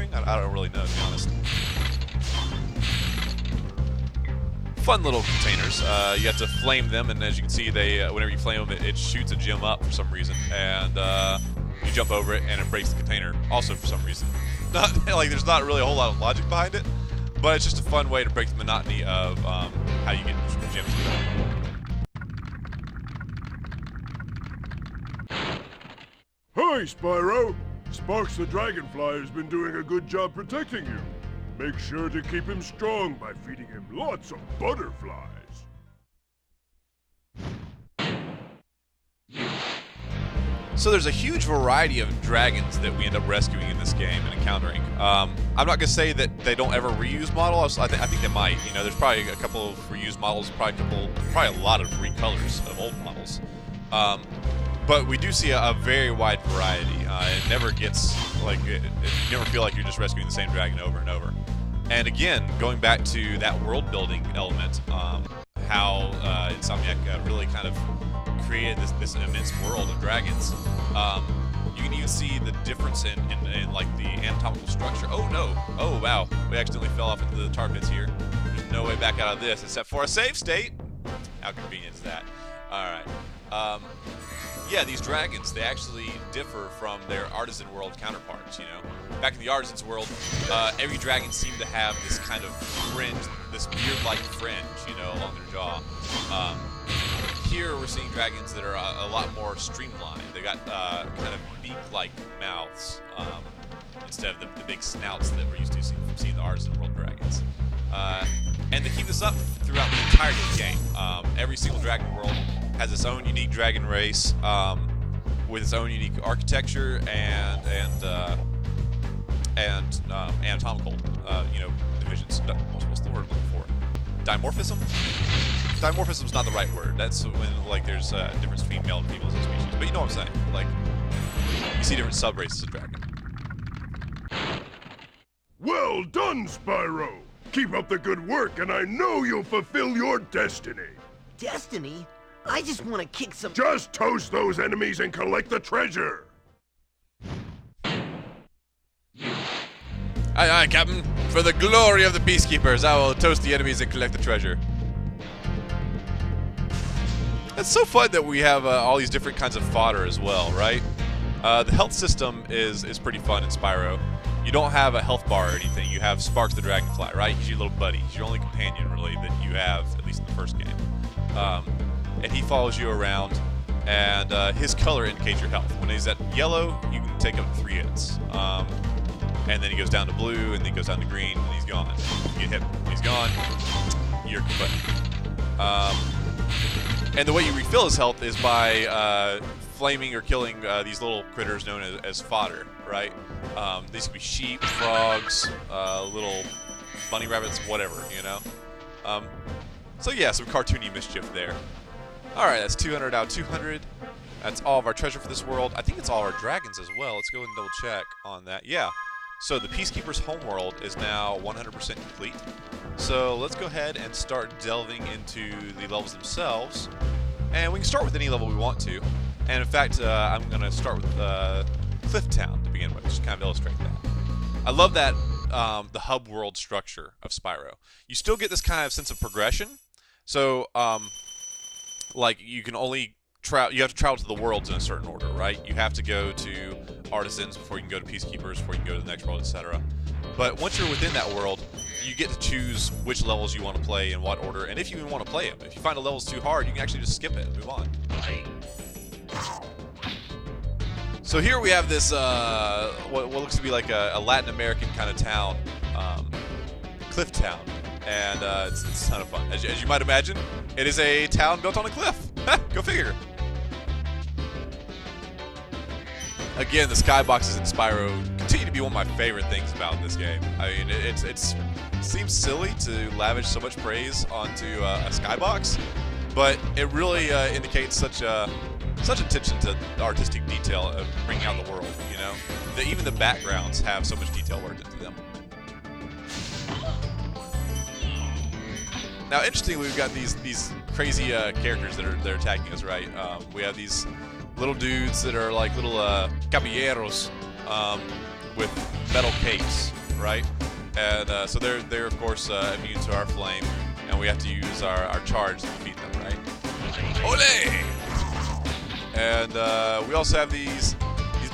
destroying? I don't really know, to be honest. Fun little containers. You have to flame them, and as you can see, they whenever you flame them, it shoots a gem up for some reason, and you jump over it, and it breaks the container also for some reason. Not like there's not really a whole lot of logic behind it, but it's just a fun way to break the monotony of how you get gems. Hi, Spyro! Sparks the Dragonfly has been doing a good job protecting you. Make sure to keep him strong by feeding him lots of butterflies. So there's a huge variety of dragons that we end up rescuing in this game and encountering. I'm not going to say that they don't ever reuse models. I think they might. You know, there's probably a couple of reused models, probably a lot of recolors of old models. But we do see a very wide variety. It never gets like you never feel like you're just rescuing the same dragon over and over. And again, going back to that world building element, how Insomniac really kind of created this immense world of dragons. You can even see the difference in like the anatomical structure. Oh no! Oh wow! We accidentally fell off into the tar pits here. There's no way back out of this except for a save state. How convenient is that? All right. Yeah, these dragons, they actually differ from their Artisan World counterparts, you know. Back in the Artisan's world, every dragon seemed to have this kind of fringe, this beard-like fringe, you know, along their jaw. Here we're seeing dragons that are a lot more streamlined. They got kind of beak-like mouths instead of the big snouts that we're used to seeing the Artisan World dragons. And they keep this up throughout the entirety of the game. Every single dragon world has its own unique dragon race with its own unique architecture and anatomical divisions. What's the word I'm looking for? Dimorphism? Dimorphism's not the right word. That's when like there's a difference between male and female species. But you know what I'm saying? Like you see different sub-races of dragon. Well done, Spyro! Keep up the good work, and I know you'll fulfill your destiny. Destiny? I just want to kick some— Just toast those enemies and collect the treasure! Aye, aye, Captain. For the glory of the Peacekeepers, I will toast the enemies and collect the treasure. It's so fun that we have all these different kinds of fodder as well, right? The health system is pretty fun in Spyro. You don't have a health bar or anything. You have Sparks the Dragonfly, right? He's your little buddy. He's your only companion, really, that you have, at least in the first game. And he follows you around, and his color indicates your health. When he's at yellow, you can take up 3 hits. And then he goes down to blue, and then he goes down to green, and he's gone. You get hit. He's gone. You're kaput. And the way you refill his health is by flaming or killing these little critters known as fodder, right? These could be sheep, frogs, little bunny rabbits, whatever, you know? So yeah, some cartoony mischief there. Alright, that's 200 out of 200. That's all of our treasure for this world. I think it's all our dragons as well. Let's go and double check on that. Yeah. So the Peacekeeper's homeworld is now 100% complete. So let's go ahead and start delving into the levels themselves. And we can start with any level we want to. And in fact, I'm going to start with Cliff Town to begin with, just to kind of illustrate that. I love that the hub world structure of Spyro. You still get this kind of sense of progression. So, like, you can only you have to travel to the worlds in a certain order, right? You have to go to Artisans before you can go to Peacekeepers, before you can go to the next world, etc. But once you're within that world, you get to choose which levels you want to play in what order, and if you even want to play them. If you find a level's too hard, you can actually just skip it and move on. So here we have this, what looks to be like a Latin American kind of town, Cliff Town, and it's a ton of fun. As you might imagine, it is a town built on a cliff. Go figure. Again, the skyboxes in Spyro continue to be one of my favorite things about this game. I mean, it seems silly to lavish so much praise onto a skybox, but it really indicates such attention to artistic detail of bringing out the world. You know, even the backgrounds have so much detail worked into them. Now, interestingly, we've got these crazy characters that are attacking us, right? We have these little dudes that are like little caballeros with metal capes, right? And so they're of course immune to our flame, and we have to use our charge to defeat them, right? Ole! And we also have these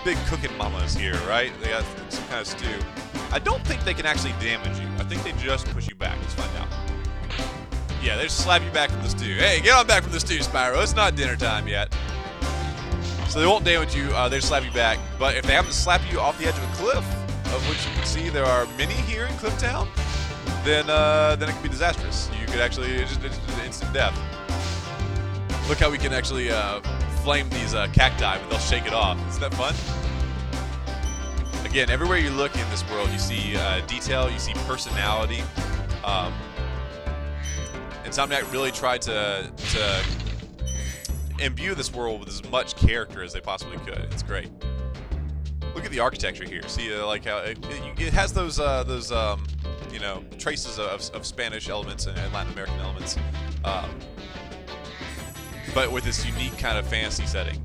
big cooking mamas here, right? They got some kind of stew. I don't think they can actually damage you. I think they just push you back. Let's find out. Yeah, they just slap you back from the stew. Hey, get on back from the stew, Spyro. It's not dinner time yet. So they won't damage you. They just slap you back. But if they happen to slap you off the edge of a cliff, of which you can see there are many here in Clifftown, then it can be disastrous. You could actually just instant death. Look how we can actually flame these cacti, but they'll shake it off. Isn't that fun? Again, everywhere you look in this world, you see detail, you see personality. Insomniac really tried to imbue this world with as much character as they possibly could. It's great. Look at the architecture here. See, like how it has those you know, traces of Spanish elements and Latin American elements, but with this unique kind of fantasy setting.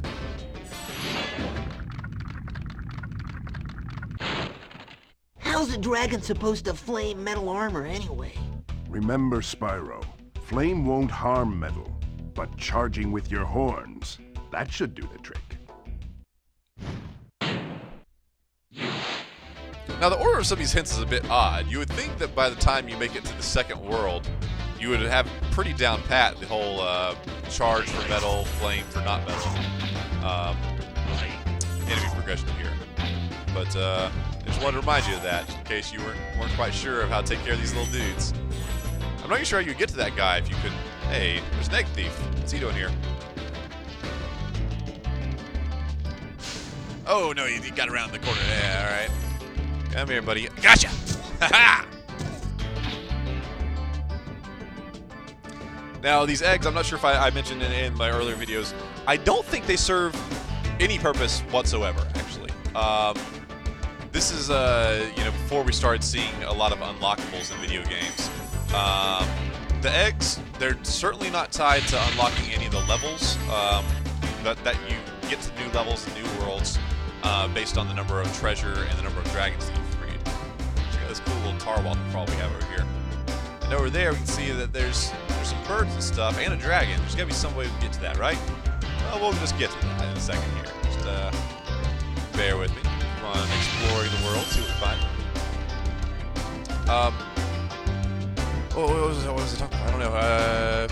How's a dragon supposed to flame metal armor anyway? Remember, Spyro, flame won't harm metal, but charging with your horns, that should do the trick. Now, the order of some of these hints is a bit odd. You would think that by the time you make it to the second world, you would have pretty down pat the whole charge for metal, flame for not metal enemy progression here. But I just wanted to remind you of that, just in case you weren't quite sure of how to take care of these little dudes. I'm not even sure how you would get to that guy if you could. Hey, there's an egg thief. What's he doing here? Oh no, he got around the corner. Yeah, all right. Come here, buddy. Gotcha! Ha-ha! Now, these eggs, I'm not sure if I mentioned in my earlier videos, I don't think they serve any purpose whatsoever, actually. This is, you know, before we started seeing a lot of unlockables in video games. The eggs, they're certainly not tied to unlocking any of the levels that you get to new levels and new worlds based on the number of treasure and the number of dragons that you freed. Check out this cool little tarwal frog we have over here. And over there we can see that there's some birds and stuff and a dragon. There's gotta be some way we can get to that, right? Well, we'll just get to that in a second here. Just bear with me. Come on, exploring the world, see what we find. What was I talking about?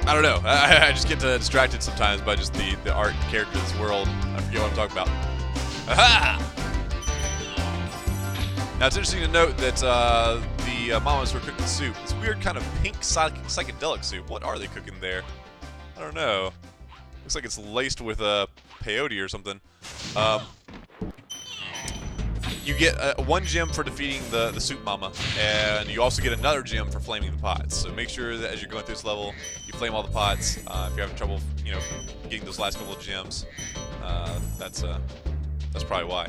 I don't know. I just get distracted sometimes by just the art and character of this world. I forget what I'm talking about. Aha! Now it's interesting to note that the mamas were cooking soup. This weird kind of pink psychedelic soup. What are they cooking there? I don't know. Looks like it's laced with peyote or something. You get one gem for defeating the soup mama, and you also get another gem for flaming the pots. So make sure that as you're going through this level, you flame all the pots. If you're having trouble, you know, getting those last couple of gems, that's probably why.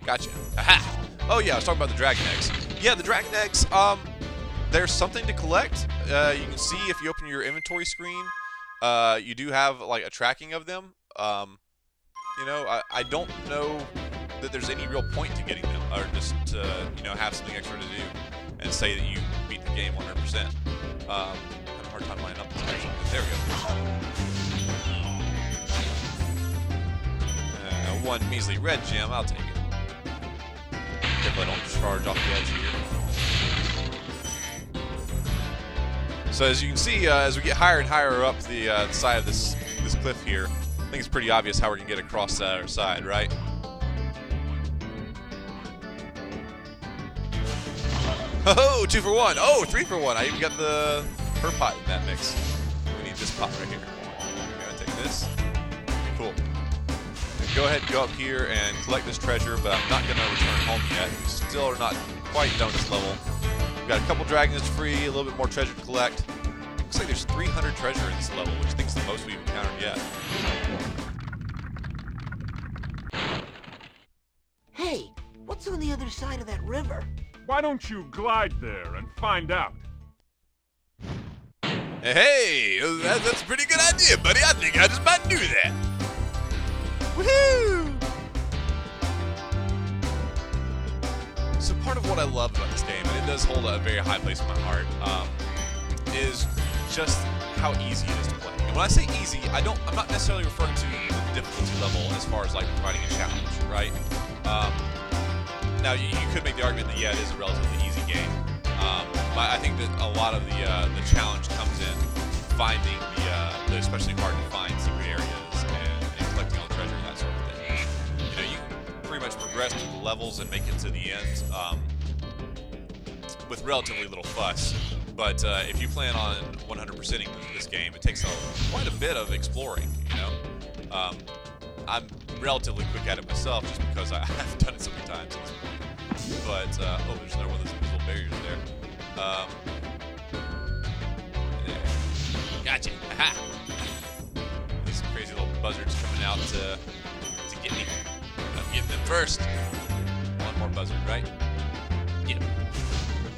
Gotcha. Aha! Oh yeah, I was talking about the dragon eggs. Yeah, the dragon eggs. There's something to collect. You can see if you open your inventory screen, you do have like a tracking of them. You know, I don't know that there's any real point to getting them, or just to, you know, have something extra to do and say that you beat the game 100%. Had a hard time lining up this actually. There we go. One measly red gem, I'll take it. Careful I don't charge off the edge here. So as you can see, as we get higher and higher up the side of this cliff here, I think it's pretty obvious how we're gonna get across that other side, right? Oh, 2 for 1. Oh, 3 for 1. I even got her pot in that mix. We need this pot right here. We're gonna take this. Cool. And go ahead and go up here and collect this treasure, but I'm not gonna return home yet. We still are not quite done with this level. We've got a couple dragons free, a little bit more treasure to collect. Looks like there's 300 treasure in this level, which I think is the most we've encountered yet. Hey, what's on the other side of that river? Why don't you glide there and find out? Hey, that's a pretty good idea, buddy. I think I just might do that. Woohoo! So part of what I love about this game, and it does hold a very high place in my heart, is just how easy it is to play. And when I say easy, I'm not necessarily referring to the difficulty level as far as like providing a challenge, right? Now you could make the argument that yeah, it is a relatively easy game, but I think that a lot of the challenge comes in finding the especially hard to find secret areas and collecting all the treasure and that sort of thing. You know, you can pretty much progress through the levels and make it to the end with relatively little fuss. But if you plan on 100%ing this game, it takes quite a bit of exploring. You know, I'm relatively quick at it myself just because I've done it so many times. But oh, there's another one of those little barriers there. There. Gotcha. Aha. These crazy little buzzards coming out to get me. I'm getting them first. One more buzzard, right? Get him.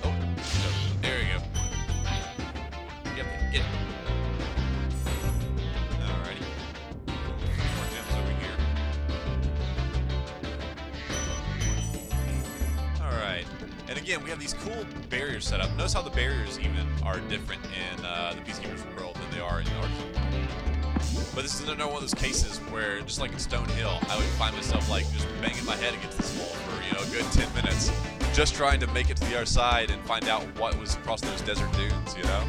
Oh, there we go. Get it. Alrighty. More gems over here. Alright. And again, we have these cool barriers set up. Notice how the barriers even are different in the Peacekeeper's world than they are in the Arcane world. But this is another one of those cases where, just like in Stone Hill, I would find myself like just banging my head against this wall for, you know, a good 10 minutes, just trying to make it to the other side and find out what was across those desert dunes, you know?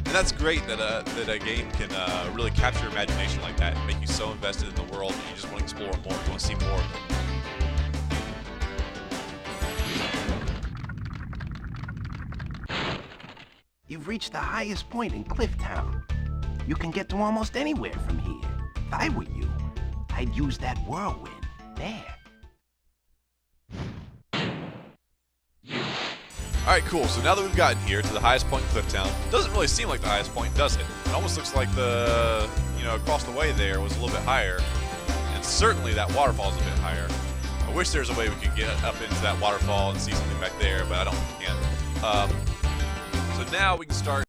And that's great that a game can really capture your imagination like that and make you so invested in the world that you just want to explore more, you want to see more of it. You've reached the highest point in Clifftown. You can get to almost anywhere from here. If I were you, I'd use that whirlwind there. Alright, cool. So now that we've gotten here to the highest point in Clifftown, it doesn't really seem like the highest point, does it? It almost looks like the, you know, across the way there was a little bit higher. And certainly that waterfall is a bit higher. I wish there was a way we could get up into that waterfall and see something back there, but I don't think we can. So now we can start